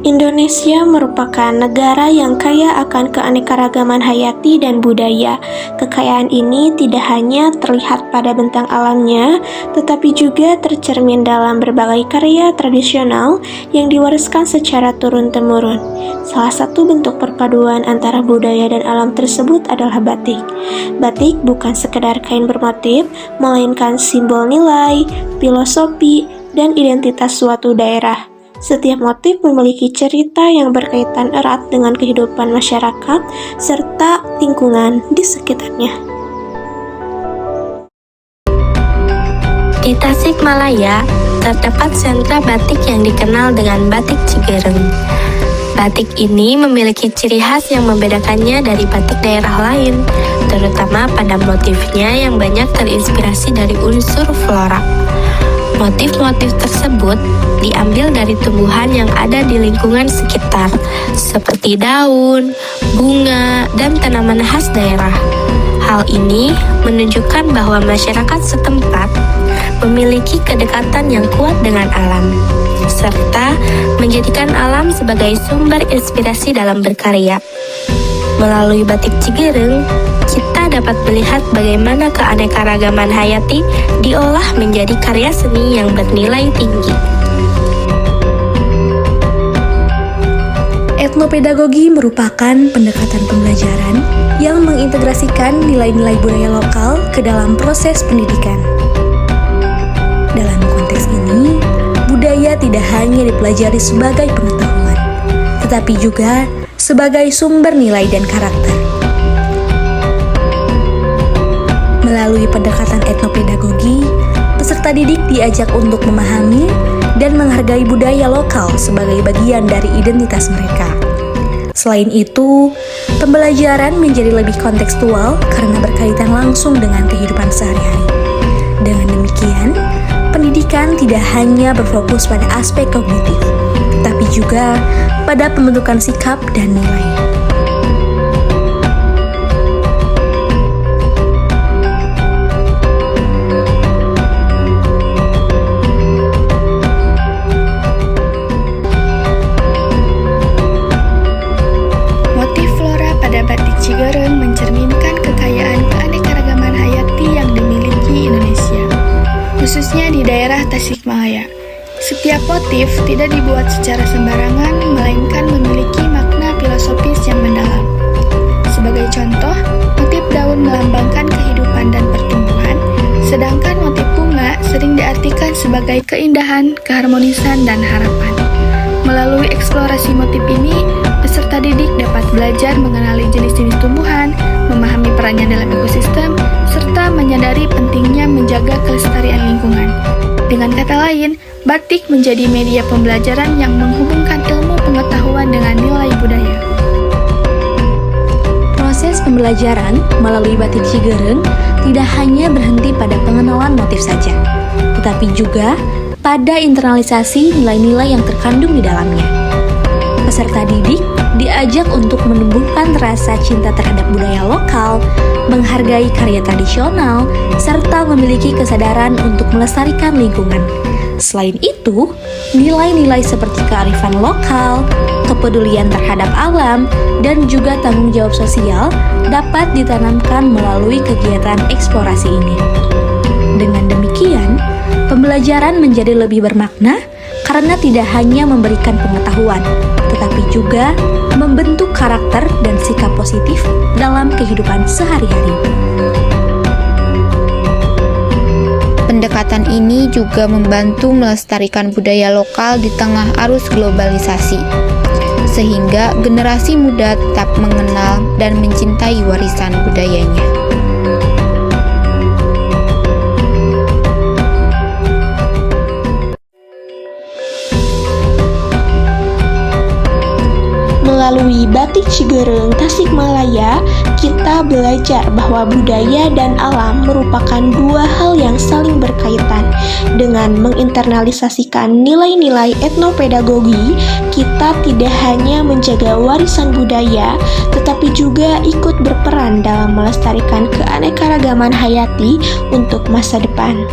Indonesia merupakan negara yang kaya akan keanekaragaman hayati dan budaya. Kekayaan ini tidak hanya terlihat pada bentang alamnya, tetapi juga tercermin dalam berbagai karya tradisional yang diwariskan secara turun-temurun. Salah satu bentuk perpaduan antara budaya dan alam tersebut adalah batik. Batik bukan sekedar kain bermotif, melainkan simbol nilai, filosofi, dan identitas suatu daerah. Setiap motif memiliki cerita yang berkaitan erat dengan kehidupan masyarakat serta lingkungan di sekitarnya. Di Tasikmalaya, terdapat sentra batik yang dikenal dengan Batik Cigereng. Batik ini memiliki ciri khas yang membedakannya dari batik daerah lain, terutama pada motifnya yang banyak terinspirasi dari unsur flora. Motif-motif tersebut diambil dari tumbuhan yang ada di lingkungan sekitar, seperti daun, bunga, dan tanaman khas daerah. Hal ini menunjukkan bahwa masyarakat setempat memiliki kedekatan yang kuat dengan alam, serta menjadikan alam sebagai sumber inspirasi dalam berkarya. Melalui Batik Cigereng, kita dapat melihat bagaimana keanekaragaman hayati diolah menjadi karya seni yang bernilai tinggi. Etnopedagogi merupakan pendekatan pembelajaran yang mengintegrasikan nilai-nilai budaya lokal ke dalam proses pendidikan. Dalam konteks ini, budaya tidak hanya dipelajari sebagai pengetahuan, tetapi juga sebagai sumber nilai dan karakter. Melalui pendekatan etnopedagogi, peserta didik diajak untuk memahami dan menghargai budaya lokal sebagai bagian dari identitas mereka. Selain itu, pembelajaran menjadi lebih kontekstual karena berkaitan langsung dengan kehidupan sehari-hari. Dengan demikian, pendidikan tidak hanya berfokus pada aspek kognitif, tetapi juga pada pembentukan sikap dan nilai. Motif flora pada Batik Cigereng mencerminkan kekayaan keanekaragaman hayati yang dimiliki Indonesia, khususnya di daerah Tasikmalaya. Setiap motif tidak dibuat secara sembarangan, melainkan memiliki makna filosofis yang mendalam. Sebagai contoh, motif daun melambangkan kehidupan dan pertumbuhan, sedangkan motif bunga sering diartikan sebagai keindahan, keharmonisan, dan harapan. Melalui eksplorasi motif ini, peserta didik dapat belajar mengenali jenis-jenis tumbuhan, memahami perannya dalam ekosistem, serta menyadari pentingnya menjaga kelestarian lingkungan. Dengan kata lain, batik menjadi media pembelajaran yang menghubungkan ilmu pengetahuan dengan nilai budaya. Proses pembelajaran melalui Batik Cigereng tidak hanya berhenti pada pengenalan motif saja, tetapi juga pada internalisasi nilai-nilai yang terkandung di dalamnya. Peserta didik diajak untuk menumbuhkan rasa cinta terhadap budaya lokal, menghargai karya tradisional, serta memiliki kesadaran untuk melestarikan lingkungan. Selain itu, nilai-nilai seperti kearifan lokal, kepedulian terhadap alam, dan juga tanggung jawab sosial dapat ditanamkan melalui kegiatan eksplorasi ini. Dengan demikian, pembelajaran menjadi lebih bermakna karena tidak hanya memberikan pengetahuan, tetapi juga membentuk karakter dan sikap positif dalam kehidupan sehari-hari. Pendekatan ini juga membantu melestarikan budaya lokal di tengah arus globalisasi, sehingga generasi muda tetap mengenal dan mencintai warisan budayanya. Melalui Batik Cigereng Tasikmalaya, kita belajar bahwa budaya dan alam merupakan dua hal yang saling berkaitan. Dengan menginternalisasikan nilai-nilai etnopedagogi, kita tidak hanya menjaga warisan budaya, tetapi juga ikut berperan dalam melestarikan keanekaragaman hayati untuk masa depan.